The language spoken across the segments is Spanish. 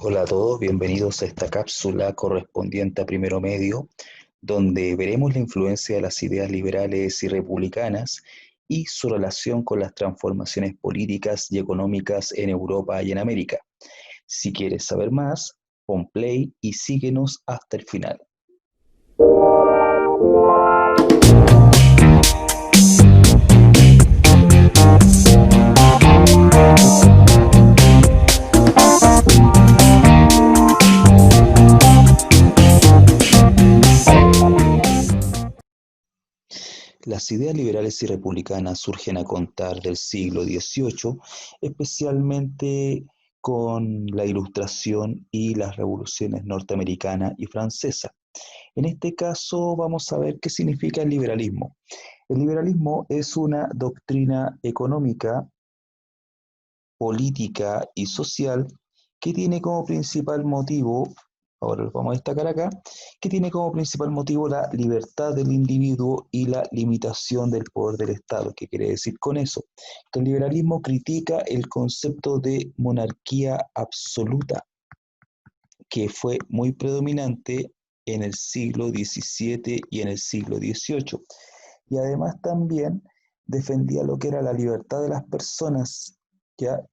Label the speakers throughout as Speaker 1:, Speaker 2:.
Speaker 1: Hola a todos, bienvenidos a esta cápsula correspondiente a Primero Medio, donde veremos la influencia de las ideas liberales y republicanas y su relación con las transformaciones políticas y económicas en Europa y en América. Si quieres saber más, pon play y síguenos hasta el final. Las ideas liberales y republicanas surgen a contar del siglo XVIII, especialmente con la Ilustración y las revoluciones norteamericana y francesa. En este caso vamos a ver qué significa el liberalismo. El liberalismo es una doctrina económica, política y social que tiene como principal motivo, ahora lo vamos a destacar acá, que tiene como principal motivo la libertad del individuo y la limitación del poder del Estado. ¿Qué quiere decir con eso? Que el liberalismo critica el concepto de monarquía absoluta, que fue muy predominante en el siglo XVII y en el siglo XVIII. Y además también defendía lo que era la libertad de las personas, ya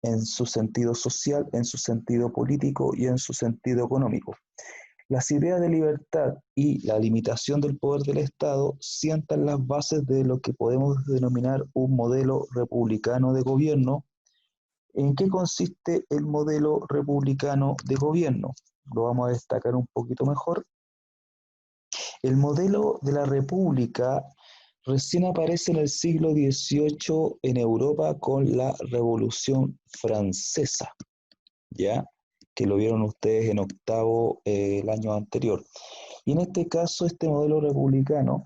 Speaker 1: en su sentido social, en su sentido político y en su sentido económico. Las ideas de libertad y la limitación del poder del Estado sientan las bases de lo que podemos denominar un modelo republicano de gobierno. ¿En qué consiste el modelo republicano de gobierno? Lo vamos a destacar un poquito mejor. El modelo de la república recién aparece en el siglo XVIII en Europa con la Revolución Francesa, ¿ya? Que lo vieron ustedes en octavo el año anterior. Y en este caso, este modelo republicano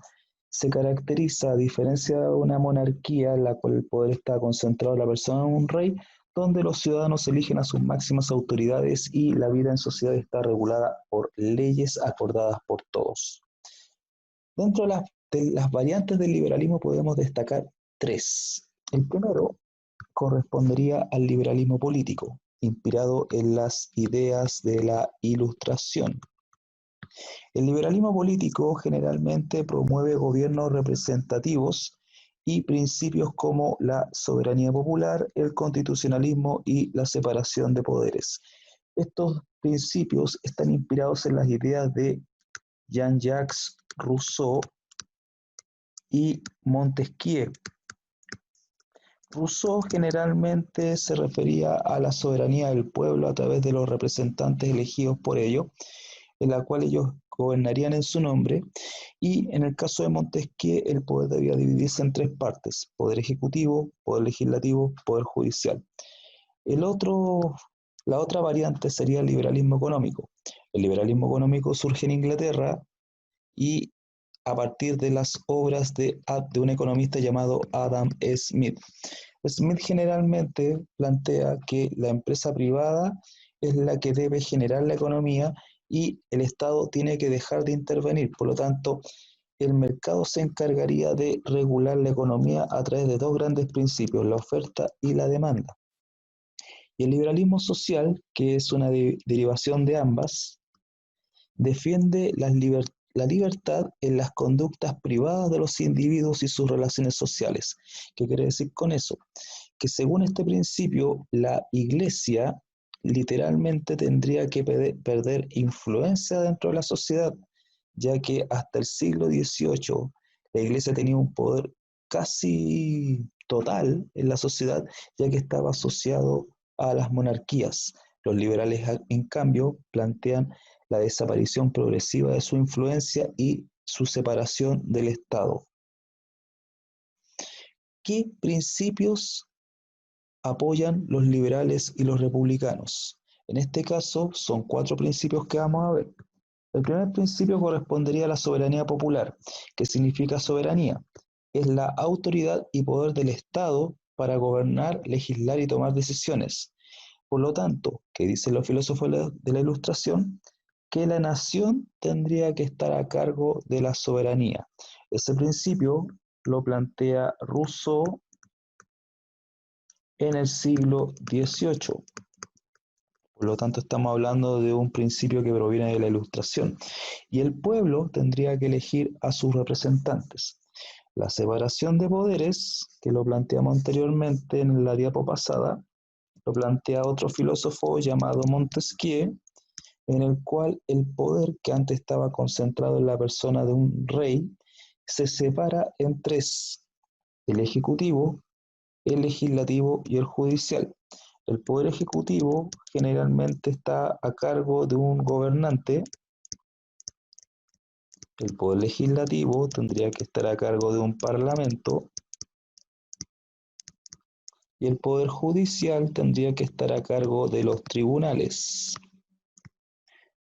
Speaker 1: se caracteriza, a diferencia de una monarquía en la cual el poder está concentrado en la persona de un rey, donde los ciudadanos eligen a sus máximas autoridades y la vida en sociedad está regulada por leyes acordadas por todos. Dentro de las variantes del liberalismo podemos destacar tres. El primero correspondería al liberalismo político, inspirado en las ideas de la Ilustración. El liberalismo político generalmente promueve gobiernos representativos y principios como la soberanía popular, el constitucionalismo y la separación de poderes. Estos principios están inspirados en las ideas de Jean-Jacques Rousseau y Montesquieu. Rousseau generalmente se refería a la soberanía del pueblo a través de los representantes elegidos por ellos, en la cual ellos gobernarían en su nombre, y en el caso de Montesquieu el poder debía dividirse en tres partes: poder ejecutivo, poder legislativo, poder judicial. El otro, la otra variante sería el liberalismo económico. El liberalismo económico surge en Inglaterra y a partir de las obras de un economista llamado Adam Smith. Smith generalmente plantea que la empresa privada es la que debe generar la economía y el Estado tiene que dejar de intervenir. Por lo tanto, el mercado se encargaría de regular la economía a través de dos grandes principios: la oferta y la demanda. Y el liberalismo social, que es una derivación de ambas, defiende la libertad en las conductas privadas de los individuos y sus relaciones sociales. ¿Qué quiere decir con eso? Que según este principio, la Iglesia literalmente tendría que perder influencia dentro de la sociedad, ya que hasta el siglo XVIII la Iglesia tenía un poder casi total en la sociedad, ya que estaba asociado a las monarquías. Los liberales, en cambio, plantean la desaparición progresiva de su influencia y su separación del Estado. ¿Qué principios apoyan los liberales y los republicanos? En este caso son cuatro principios que vamos a ver. El primer principio correspondería a la soberanía popular. ¿Qué significa soberanía? Es la autoridad y poder del Estado para gobernar, legislar y tomar decisiones. Por lo tanto, ¿qué dicen los filósofos de la Ilustración? Que la nación tendría que estar a cargo de la soberanía. Ese principio lo plantea Rousseau en el siglo XVIII. Por lo tanto, estamos hablando de un principio que proviene de la Ilustración. Y el pueblo tendría que elegir a sus representantes. La separación de poderes, que lo planteamos anteriormente en la diapo pasada, lo plantea otro filósofo llamado Montesquieu, en el cual el poder que antes estaba concentrado en la persona de un rey se separa en tres: el ejecutivo, el legislativo y el judicial. El poder ejecutivo generalmente está a cargo de un gobernante, el poder legislativo tendría que estar a cargo de un parlamento y el poder judicial tendría que estar a cargo de los tribunales.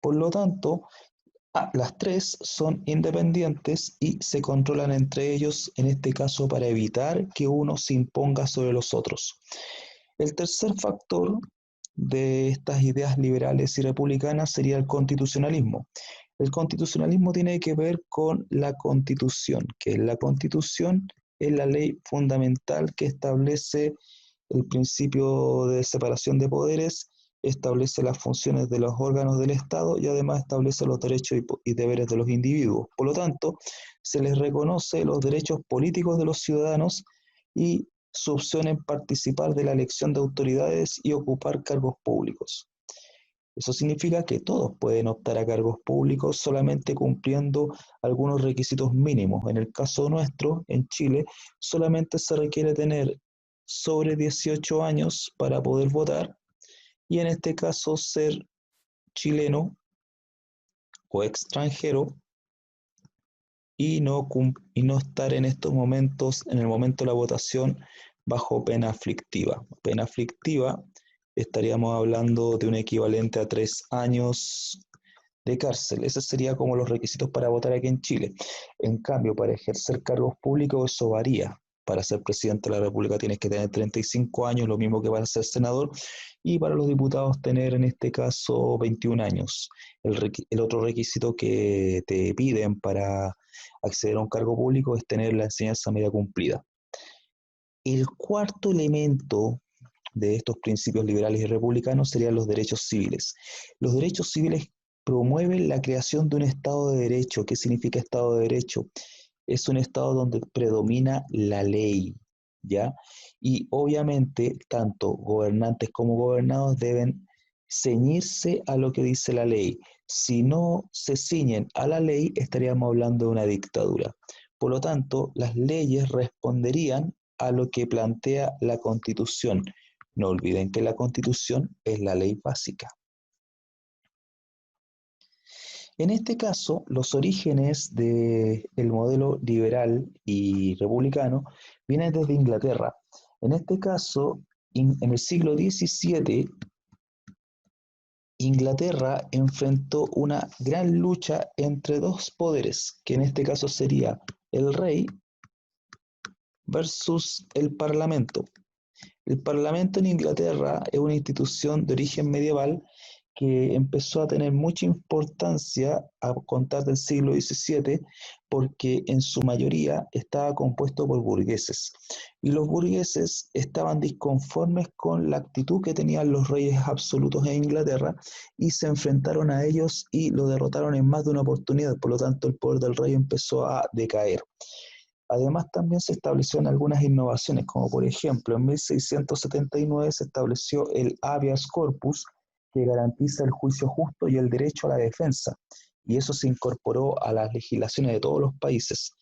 Speaker 1: Por lo tanto, las tres son independientes y se controlan entre ellos, en este caso para evitar que uno se imponga sobre los otros. El tercer factor de estas ideas liberales y republicanas sería el constitucionalismo. El constitucionalismo tiene que ver con la Constitución, que es la Constitución, es la ley fundamental que establece el principio de separación de poderes, establece las funciones de los órganos del Estado y además establece los derechos y deberes de los individuos. Por lo tanto, se les reconoce los derechos políticos de los ciudadanos y su opción en participar de la elección de autoridades y ocupar cargos públicos. Eso significa que todos pueden optar a cargos públicos solamente cumpliendo algunos requisitos mínimos. En el caso nuestro, en Chile, solamente se requiere tener sobre 18 años para poder votar y en este caso ser chileno o extranjero y no estar en estos momentos, en el momento de la votación, bajo pena aflictiva. Pena aflictiva, estaríamos hablando de un equivalente a 3 años de cárcel. Esos serían como los requisitos para votar aquí en Chile. En cambio, para ejercer cargos públicos eso varía. Para ser presidente de la República tienes que tener 35 años, lo mismo que para ser senador, y para los diputados tener en este caso 21 años. El otro requisito que te piden para acceder a un cargo público es tener la enseñanza media cumplida. El cuarto elemento de estos principios liberales y republicanos serían los derechos civiles. Los derechos civiles promueven la creación de un Estado de Derecho. ¿Qué significa Estado de Derecho? Es un Estado donde predomina la ley, ¿ya? Y obviamente tanto gobernantes como gobernados deben ceñirse a lo que dice la ley. Si no se ciñen a la ley, estaríamos hablando de una dictadura. Por lo tanto, las leyes responderían a lo que plantea la Constitución. No olviden que la Constitución es la ley básica. En este caso, los orígenes del modelo liberal y republicano vienen desde Inglaterra. En este caso, en el siglo XVII, Inglaterra enfrentó una gran lucha entre dos poderes, que en este caso sería el rey versus el parlamento. El Parlamento en Inglaterra es una institución de origen medieval que empezó a tener mucha importancia a contar del siglo XVII porque en su mayoría estaba compuesto por burgueses. Y los burgueses estaban disconformes con la actitud que tenían los reyes absolutos en Inglaterra y se enfrentaron a ellos y lo derrotaron en más de una oportunidad. Por lo tanto, el poder del rey empezó a decaer. Además, también se establecieron algunas innovaciones, como por ejemplo, en 1679 se estableció el habeas corpus, que garantiza el juicio justo y el derecho a la defensa, y eso se incorporó a las legislaciones de todos los países.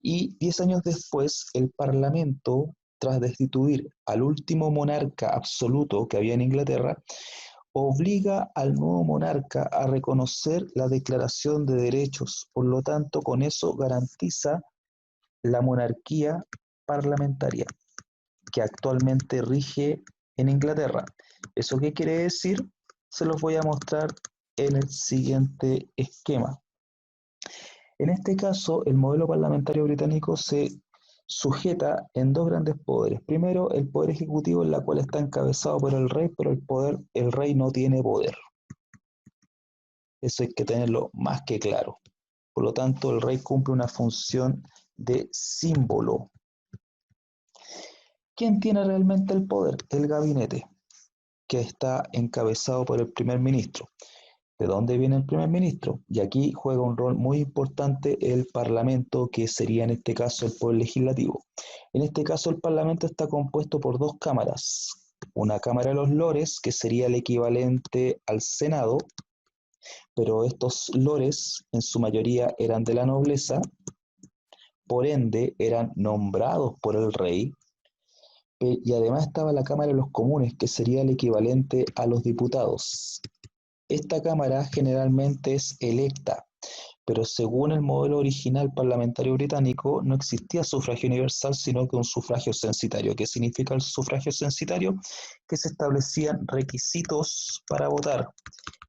Speaker 1: Y 10 años después, el Parlamento, tras destituir al último monarca absoluto que había en Inglaterra, obliga al nuevo monarca a reconocer la Declaración de Derechos. Por lo tanto, con eso garantiza la monarquía parlamentaria que actualmente rige en Inglaterra. ¿Eso qué quiere decir? Se los voy a mostrar en el siguiente esquema. En este caso, el modelo parlamentario británico se sujeta en dos grandes poderes. Primero, el poder ejecutivo, en la cual está encabezado por el rey, pero el rey no tiene poder. Eso hay que tenerlo más que claro. Por lo tanto, el rey cumple una función de símbolo. ¿Quién tiene realmente el poder? El gabinete. que está encabezado por el primer ministro. ¿De dónde viene el primer ministro? Y aquí juega un rol muy importante el Parlamento, que sería en este caso el Poder Legislativo. En este caso el Parlamento está compuesto por dos cámaras. Una Cámara de los Lores, que sería el equivalente al Senado, pero estos lores en su mayoría eran de la nobleza, por ende eran nombrados por el rey, y además estaba la Cámara de los Comunes, que sería el equivalente a los diputados. Esta Cámara generalmente es electa, pero según el modelo original parlamentario británico no existía sufragio universal, sino que un sufragio censitario. ¿Qué significa el sufragio censitario? Que se establecían requisitos para votar.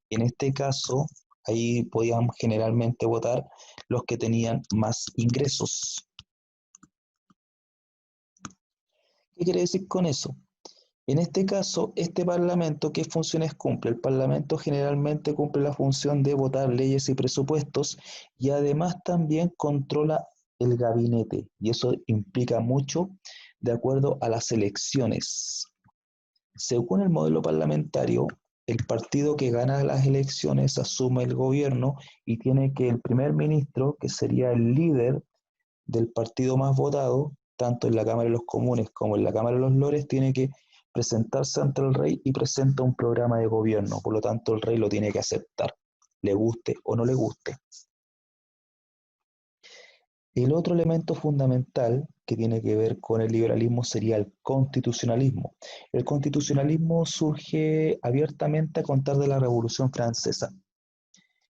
Speaker 1: En este caso, ahí podían generalmente votar los que tenían más ingresos. ¿Qué quiere decir con eso? En este caso, este Parlamento, ¿qué funciones cumple? El Parlamento generalmente cumple la función de votar leyes y presupuestos y además también controla el gabinete, y eso implica mucho de acuerdo a las elecciones. Según el modelo parlamentario, el partido que gana las elecciones asume el gobierno y tiene que el primer ministro, que sería el líder del partido más votado, tanto en la Cámara de los Comunes como en la Cámara de los Lores, tiene que presentarse ante el rey y presenta un programa de gobierno. Por lo tanto, el rey lo tiene que aceptar, le guste o no le guste. El otro elemento fundamental que tiene que ver con el liberalismo sería el constitucionalismo. El constitucionalismo surge abiertamente a contar de la Revolución Francesa.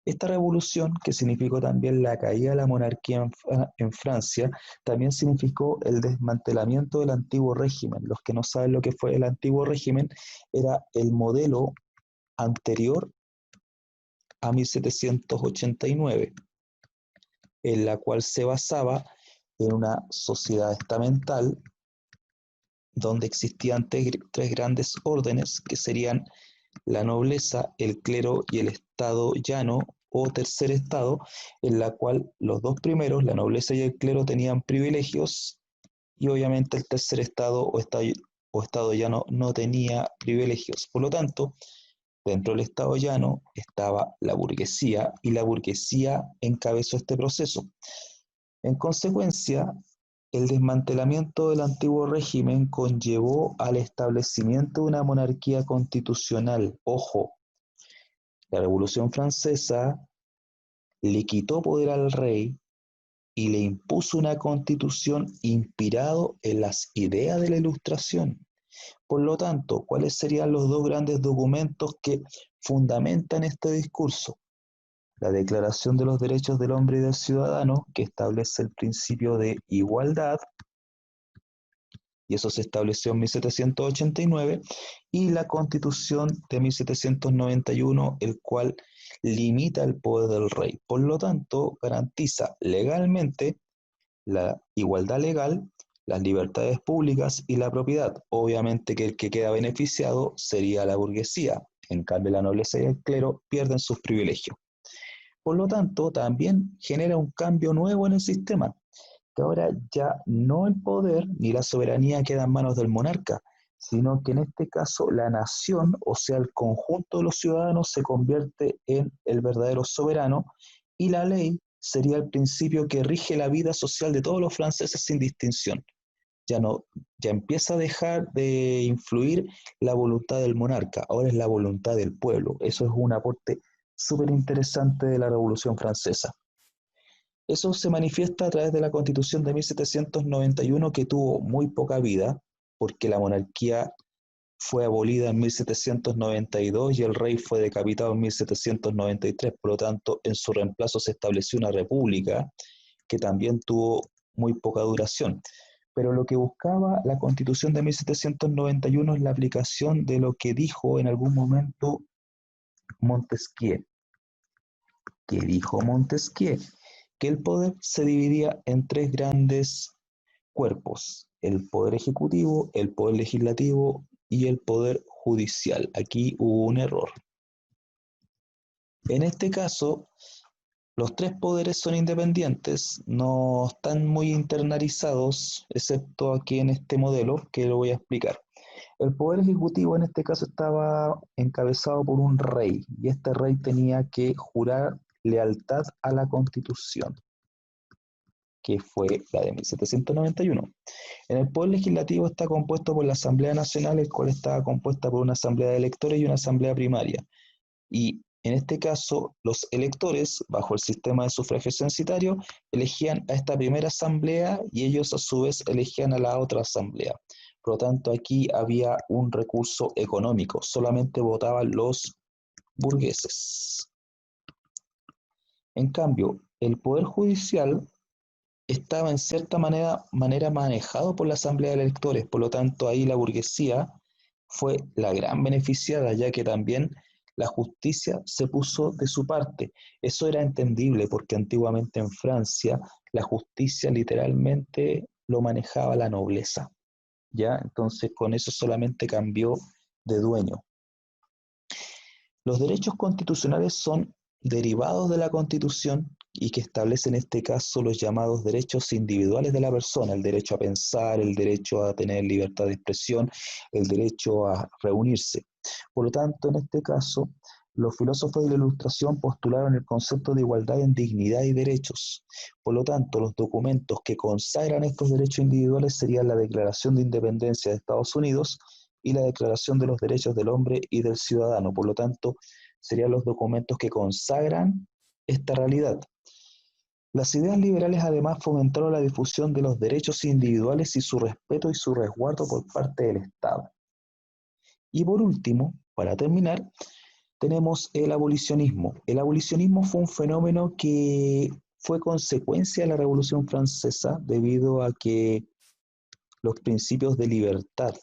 Speaker 1: Esta revolución, que significó también la caída de la monarquía en Francia, también significó el desmantelamiento del antiguo régimen. Los que no saben lo que fue el antiguo régimen, era el modelo anterior a 1789, en la cual se basaba en una sociedad estamental donde existían tres grandes órdenes que serían la nobleza, el clero y el estado llano o tercer estado, en la cual los dos primeros, la nobleza y el clero, tenían privilegios y obviamente el tercer estado o estado llano no tenía privilegios. Por lo tanto, dentro del estado llano estaba la burguesía y la burguesía encabezó este proceso. En consecuencia, el desmantelamiento del antiguo régimen conllevó al establecimiento de una monarquía constitucional. Ojo, la Revolución Francesa le quitó poder al rey y le impuso una constitución inspirado en las ideas de la Ilustración. Por lo tanto, ¿cuáles serían los dos grandes documentos que fundamentan este discurso? La Declaración de los Derechos del Hombre y del Ciudadano, que establece el principio de igualdad, y eso se estableció en 1789, y la Constitución de 1791, el cual limita el poder del rey. Por lo tanto, garantiza legalmente la igualdad legal, las libertades públicas y la propiedad. Obviamente que el que queda beneficiado sería la burguesía. En cambio, la nobleza y el clero pierden sus privilegios. Por lo tanto, también genera un cambio nuevo en el sistema, que ahora ya no el poder ni la soberanía queda en manos del monarca, sino que en este caso la nación, o sea, el conjunto de los ciudadanos, se convierte en el verdadero soberano y la ley sería el principio que rige la vida social de todos los franceses sin distinción. Ya no, ya empieza a dejar de influir la voluntad del monarca, ahora es la voluntad del pueblo. Eso es un aporte súper interesante de la Revolución Francesa. Eso se manifiesta a través de la Constitución de 1791, que tuvo muy poca vida, porque la monarquía fue abolida en 1792 y el rey fue decapitado en 1793. Por lo tanto, en su reemplazo se estableció una república que también tuvo muy poca duración. Pero lo que buscaba la Constitución de 1791 es la aplicación de lo que dijo en algún momento Montesquieu. ¿Qué dijo Montesquieu? Que el poder se dividía en tres grandes cuerpos: el poder ejecutivo, el poder legislativo y el poder judicial. Aquí hubo un error. En este caso, los tres poderes son independientes, no están muy internalizados, excepto aquí en este modelo que lo voy a explicar. El poder ejecutivo en este caso estaba encabezado por un rey, y este rey tenía que jurar lealtad a la Constitución, que fue la de 1791. En el poder legislativo está compuesto por la Asamblea Nacional, el cual estaba compuesta por una asamblea de electores y una asamblea primaria. Y en este caso, los electores, bajo el sistema de sufragio censitario, elegían a esta primera asamblea y ellos a su vez elegían a la otra asamblea. Por lo tanto, aquí había un recurso económico, solamente votaban los burgueses. En cambio, el poder judicial estaba en cierta manera manejado por la asamblea de electores, por lo tanto ahí la burguesía fue la gran beneficiada, ya que también la justicia se puso de su parte. Eso era entendible porque antiguamente en Francia la justicia literalmente lo manejaba la nobleza, ¿ya? Entonces con eso solamente cambió de dueño. Los derechos constitucionales son derivados de la Constitución y que establecen en este caso los llamados derechos individuales de la persona, el derecho a pensar, el derecho a tener libertad de expresión, el derecho a reunirse. Por lo tanto, en este caso, los filósofos de la Ilustración postularon el concepto de igualdad en dignidad y derechos. Por lo tanto, los documentos que consagran estos derechos individuales serían la Declaración de Independencia de Estados Unidos y la Declaración de los Derechos del Hombre y del Ciudadano. Por lo tanto, serían los documentos que consagran esta realidad. Las ideas liberales además fomentaron la difusión de los derechos individuales y su respeto y su resguardo por parte del Estado. Y por último, para terminar, tenemos el abolicionismo. El abolicionismo fue un fenómeno que fue consecuencia de la Revolución Francesa debido a que los principios de libertad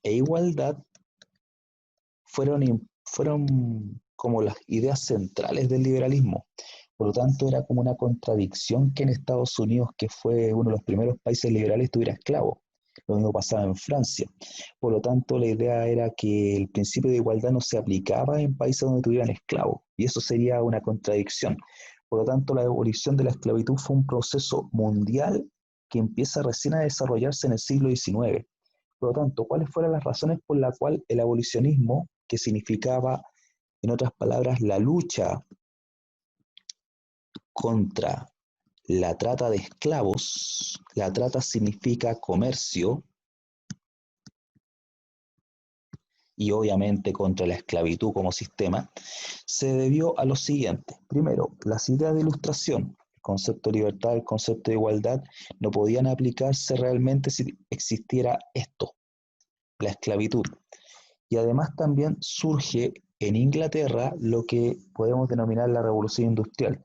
Speaker 1: e igualdad fueron como las ideas centrales del liberalismo. Por lo tanto, era como una contradicción que en Estados Unidos, que fue uno de los primeros países liberales, tuviera esclavos. Lo mismo pasaba en Francia. Por lo tanto, la idea era que el principio de igualdad no se aplicaba en países donde tuvieran esclavos, y eso sería una contradicción. Por lo tanto, la abolición de la esclavitud fue un proceso mundial que empieza recién a desarrollarse en el siglo XIX. Por lo tanto, ¿cuáles fueron las razones por las cuales el abolicionismo, que significaba, en otras palabras, la lucha contra la trata de esclavos? La trata significa comercio y obviamente contra la esclavitud como sistema, se debió a lo siguiente. Primero, las ideas de ilustración, el concepto de libertad, el concepto de igualdad, no podían aplicarse realmente si existiera esto, la esclavitud. Y además también surge en Inglaterra lo que podemos denominar la revolución industrial.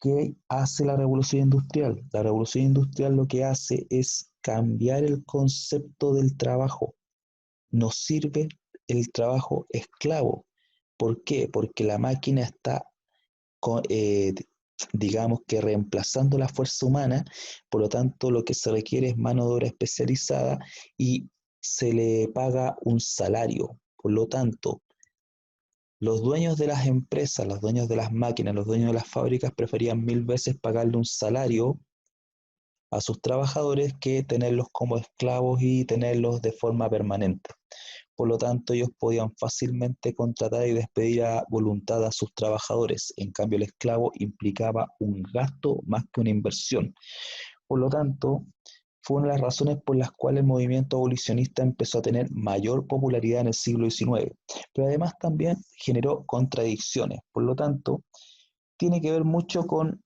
Speaker 1: ¿Qué hace la revolución industrial? La revolución industrial lo que hace es cambiar el concepto del trabajo. Nos sirve el trabajo esclavo. ¿Por qué? Porque la máquina está, digamos que reemplazando la fuerza humana, por lo tanto lo que se requiere es mano de obra especializada y se le paga un salario. Por lo tanto, los dueños de las empresas, los dueños de las máquinas, los dueños de las fábricas preferían 1000 veces pagarle un salario a sus trabajadores que tenerlos como esclavos y tenerlos de forma permanente. Por lo tanto, ellos podían fácilmente contratar y despedir a voluntad a sus trabajadores. En cambio, el esclavo implicaba un gasto más que una inversión. Por lo tanto, fue una de las razones por las cuales el movimiento abolicionista empezó a tener mayor popularidad en el siglo XIX, pero además también generó contradicciones. Por lo tanto, tiene que ver mucho con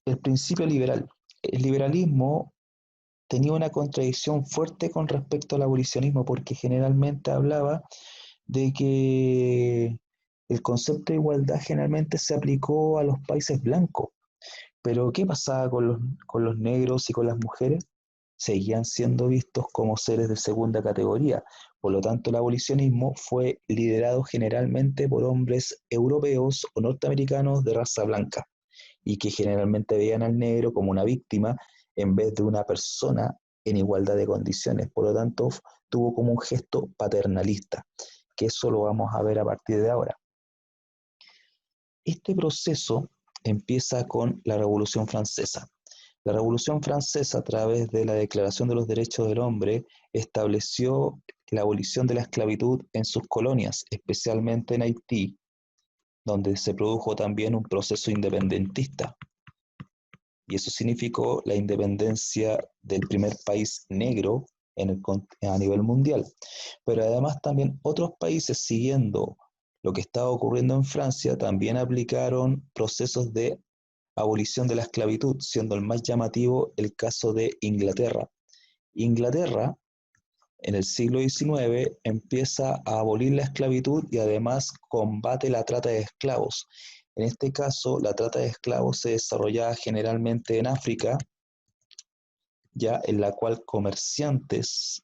Speaker 1: el principio liberal. El liberalismo tenía una contradicción fuerte con respecto al abolicionismo, porque generalmente hablaba de que el concepto de igualdad generalmente se aplicó a los países blancos. Pero ¿qué pasaba con los negros y con las mujeres? Seguían siendo vistos como seres de segunda categoría. Por lo tanto, el abolicionismo fue liderado generalmente por hombres europeos o norteamericanos de raza blanca y que generalmente veían al negro como una víctima en vez de una persona en igualdad de condiciones. Por lo tanto, tuvo como un gesto paternalista, que eso lo vamos a ver a partir de ahora. Este proceso empieza con la Revolución Francesa. La Revolución Francesa, a través de la Declaración de los Derechos del Hombre, estableció la abolición de la esclavitud en sus colonias, especialmente en Haití, donde se produjo también un proceso independentista. Y eso significó la independencia del primer país negro a nivel mundial. Pero además también otros países, siguiendo lo que estaba ocurriendo en Francia, también aplicaron procesos de abolición de la esclavitud, siendo el más llamativo el caso de Inglaterra. Inglaterra, en el siglo XIX, empieza a abolir la esclavitud y además combate la trata de esclavos. En este caso, la trata de esclavos se desarrollaba generalmente en África, ya en la cual comerciantes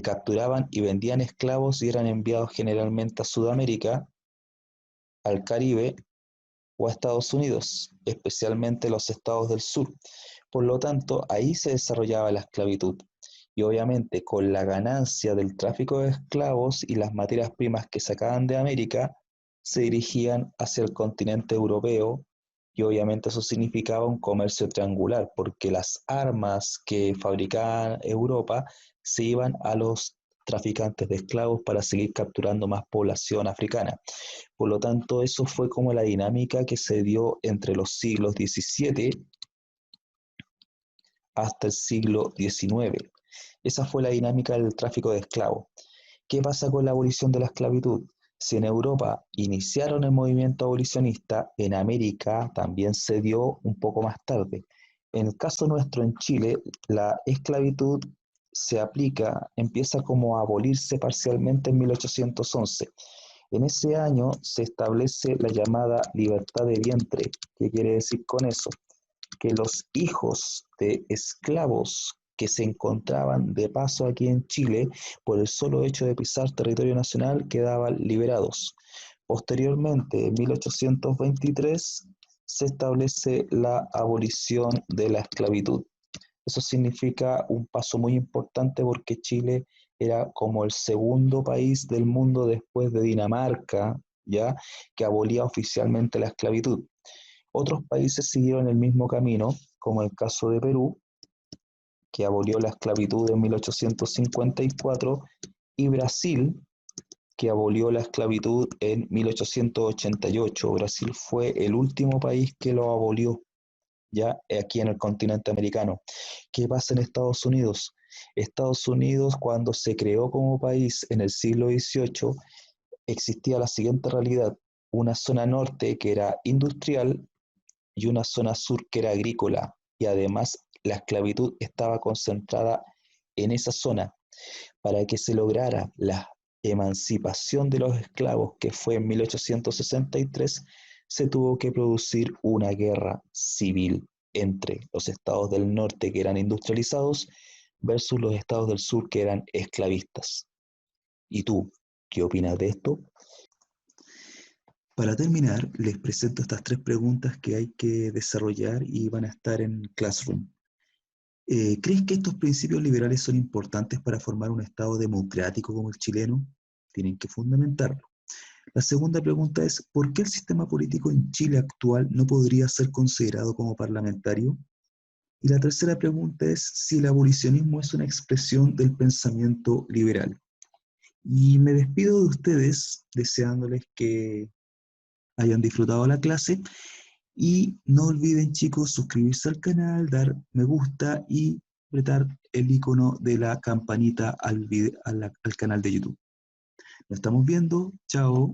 Speaker 1: capturaban y vendían esclavos y eran enviados generalmente a Sudamérica, al Caribe o a Estados Unidos, especialmente los estados del sur. Por lo tanto, ahí se desarrollaba la esclavitud. Y obviamente con la ganancia del tráfico de esclavos y las materias primas que sacaban de América, se dirigían hacia el continente europeo y obviamente eso significaba un comercio triangular, porque las armas que fabricaba Europa se iban a los traficantes de esclavos para seguir capturando más población africana. Por lo tanto, eso fue como la dinámica que se dio entre los siglos XVII hasta el siglo XIX. Esa fue la dinámica del tráfico de esclavos. ¿Qué pasa con la abolición de la esclavitud? Si en Europa iniciaron el movimiento abolicionista, en América también se dio un poco más tarde. En el caso nuestro en Chile, la esclavitud se aplica, empieza como a abolirse parcialmente en 1811. En ese año se establece la llamada libertad de vientre. ¿Qué quiere decir con eso? Que los hijos de esclavos que se encontraban de paso aquí en Chile, por el solo hecho de pisar territorio nacional, quedaban liberados. Posteriormente, en 1823, se establece la abolición de la esclavitud. Eso significa un paso muy importante porque Chile era como el segundo país del mundo después de Dinamarca, ¿ya?, que abolía oficialmente la esclavitud. Otros países siguieron el mismo camino, como el caso de Perú, que abolió la esclavitud en 1854, y Brasil, que abolió la esclavitud en 1888. Brasil fue el último país que lo abolió, ya aquí en el continente americano. ¿Qué pasa en Estados Unidos? Estados Unidos, cuando se creó como país en el siglo XVIII, existía la siguiente realidad: una zona norte que era industrial y una zona sur que era agrícola, y además la esclavitud estaba concentrada en esa zona. Para que se lograra la emancipación de los esclavos, que fue en 1863, se tuvo que producir una guerra civil entre los estados del norte, que eran industrializados, versus los estados del sur, que eran esclavistas. ¿Y tú, qué opinas de esto? Para terminar, les presento estas 3 preguntas que hay que desarrollar y van a estar en Classroom. ¿Crees que estos principios liberales son importantes para formar un Estado democrático como el chileno? Tienen que fundamentarlo. La segunda pregunta es: ¿por qué el sistema político en Chile actual no podría ser considerado como parlamentario? Y la tercera pregunta es si el abolicionismo es una expresión del pensamiento liberal. Y me despido de ustedes deseándoles que hayan disfrutado la clase. Y no olviden, chicos, suscribirse al canal, dar me gusta y apretar el icono de la campanita al canal de YouTube. Nos estamos viendo. Chao.